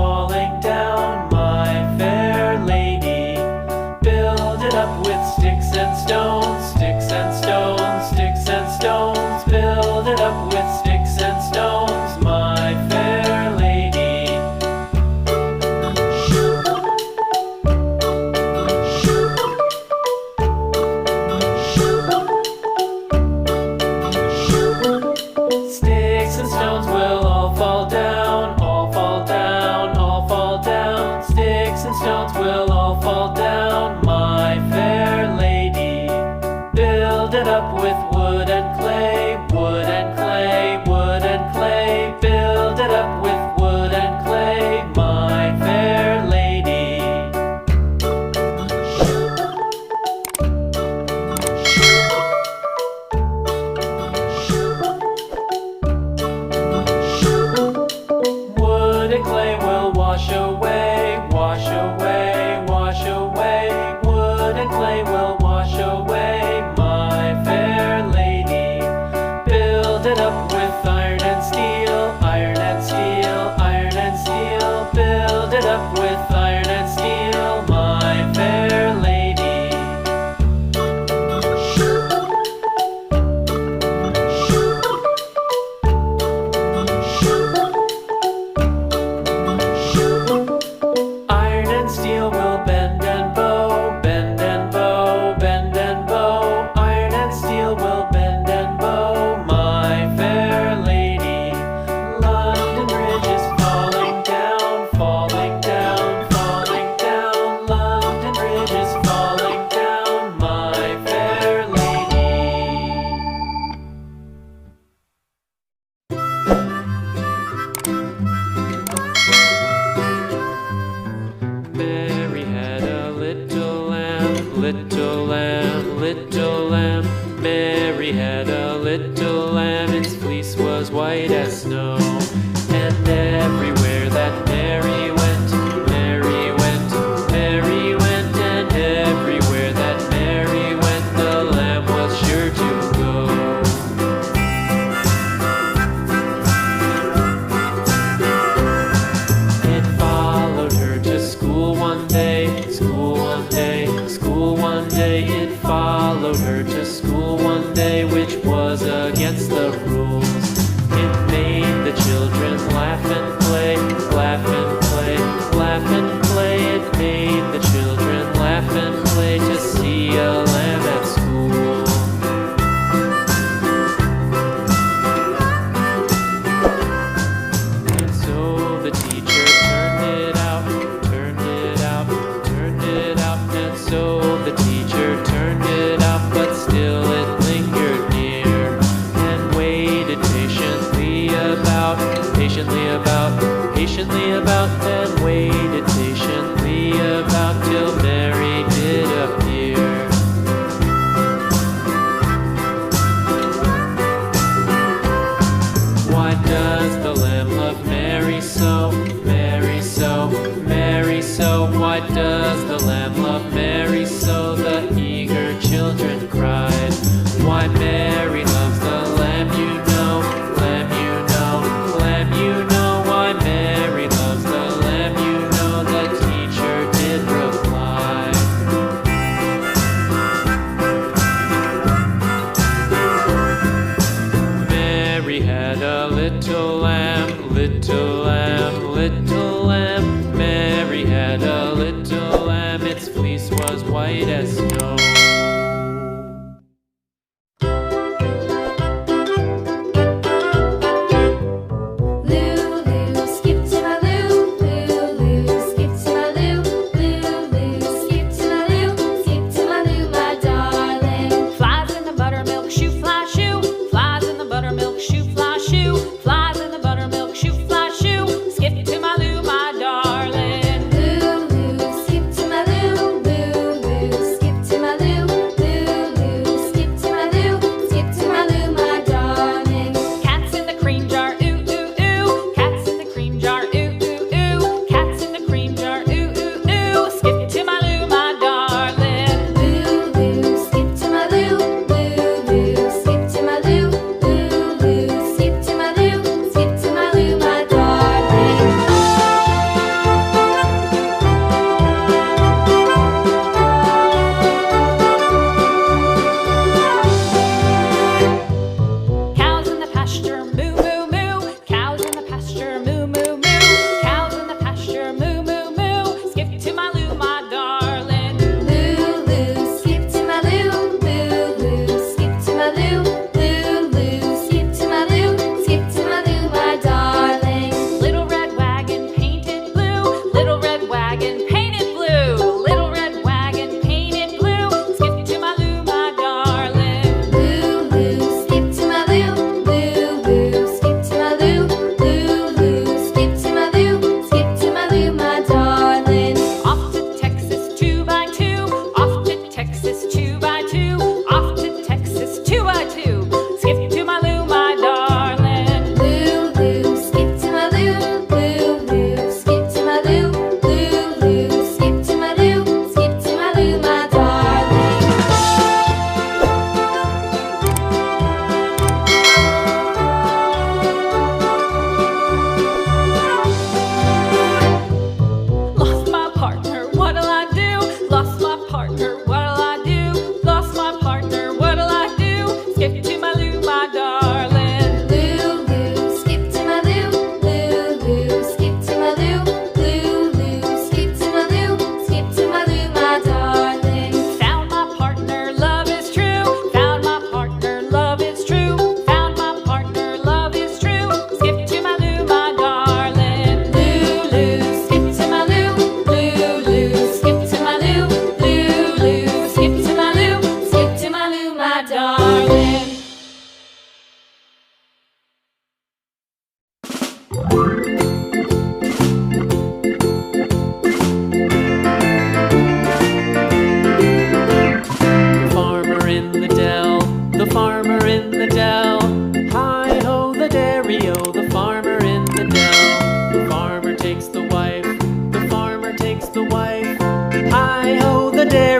falling down, my fair lady. Build it up with sticks and stones, sticks and stones, sticks and stones. Build it up with sticks and stones, my fair lady. Sticks and stones will all fall down, all fall down, all fall down. Sticks and stones will all fall down, my fair lady. Build it up with wood and clay, wood and clay, wood and clay. Build it up with wood and clay, my fair lady. Wood and clay will wash away, wash away, wash away. Wood and clay will wash away, my fair lady. Build it up with iron and steel, iron and steel, iron and steel. Build it up with iron and steel, my fair lady. Iron and steel will bend and bow, bend and bow, bend and bow. Iron and steel will bend and bow, my fair lady. London Bridge is falling down, falling down, falling down. London Bridge is falling down, my fair lady. Mary had a little lamb, little lamb, little lamb. Mary had a little lamb, its fleece was white as snow. And everywhere that Mary went, Mary went, Mary went. And everywhere that Mary went, the lamb was sure to go. It followed her to school one day, school one day, school one day. It followed her to school one day, which was against the rules. It made the children laugh and play, laugh and play, laugh and play. It made the children laugh and play to see a lamb at school. And so the teacher turned it out, turned it out, turned it out. And so the teacher turned it out, but still it lingered near and waited patiently about, patiently about, patiently about, and waited patiently about till Mary did appear. Why does the lamb love Mary so, Mary so, Mary so? Why does the lamb love Mary so? The eager children cried. Why Mary loves the lamb, you know, lamb, you know, lamb, you know. Why Mary loves the lamb, you know, the teacher did reply. Mary had a little lamb, little lamb, little lamb. Mary had a little lamb, its fleece was white as snow. Lulu, skip to my loo, Lulu, skip to my loo, Lulu, skip to my loo, skip to my loo, my darling. Flies in the buttermilk shoe, fly shoe. Flies in the buttermilk shoe, fly shoe. Flies in the buttermilk shoe, fly shoe. Skip to my loo, my darling.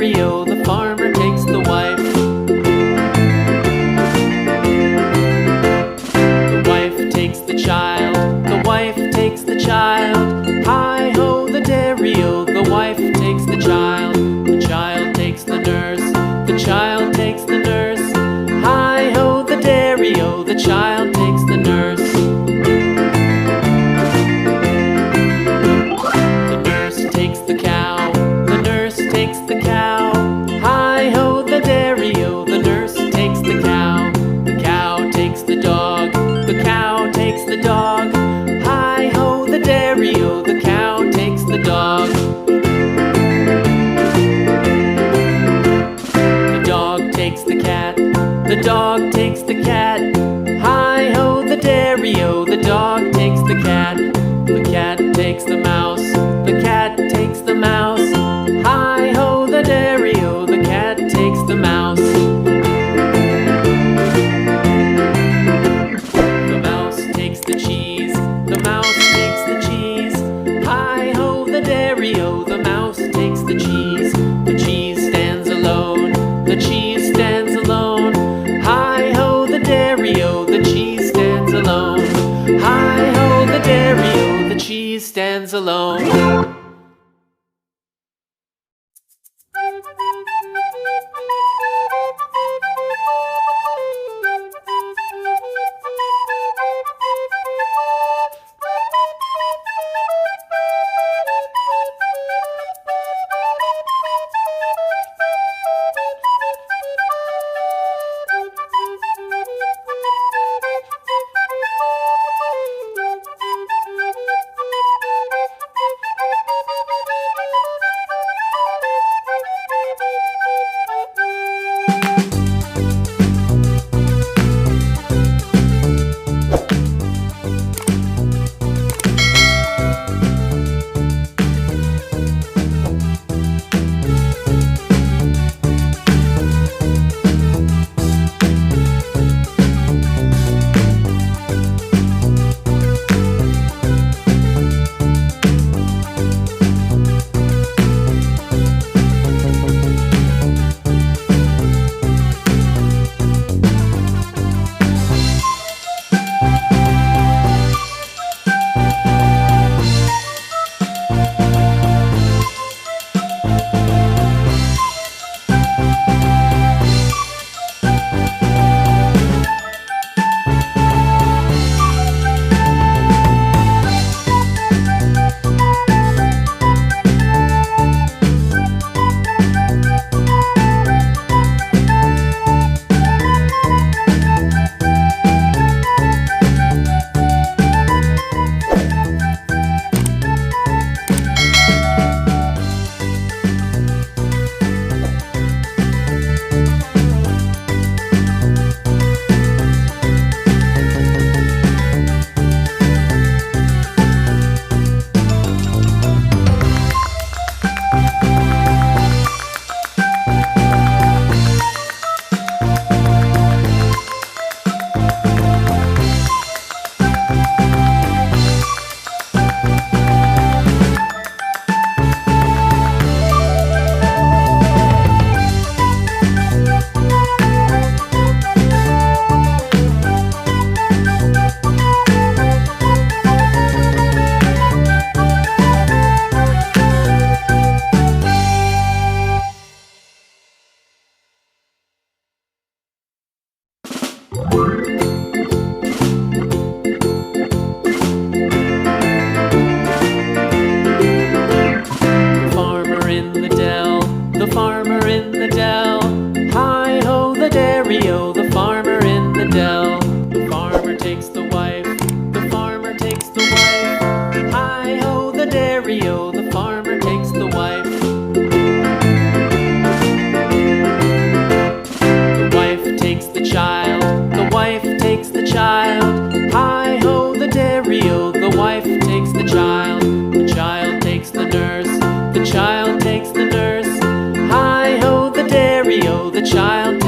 dairy-o, the farmer takes the wife. The wife takes the child, the wife takes the child. Hi-ho, the dairy-o, the wife takes the child. The child takes the nurse, the child takes the nurse. Hi-ho, the dairy-o, the child takes the nurse. The nurse takes the cow, the nurse takes the cow. Hi-ho, the dairy-o, the nurse takes the cow. The cow takes the dog, the cow takes the dog. Hi-ho, the dairy-o, the cow takes the dog. The dog takes the cat, the dog takes the cat. Hi-ho, the dairy-o, the dog takes the cat. The cat takes the mouse, the cat takes the mouse. Hi-ho, the dairy-o, the cat takes the mouse. The mouse takes the cheese, the mouse takes the cheese. Hi-ho, the dairy-o, the mouse takes the cheese. The cheese stands alone, the cheese stands alone. Hi-ho, the dairy-o, the cheese stands alone. Hi-ho, the dairy-o, the cheese stands alone. child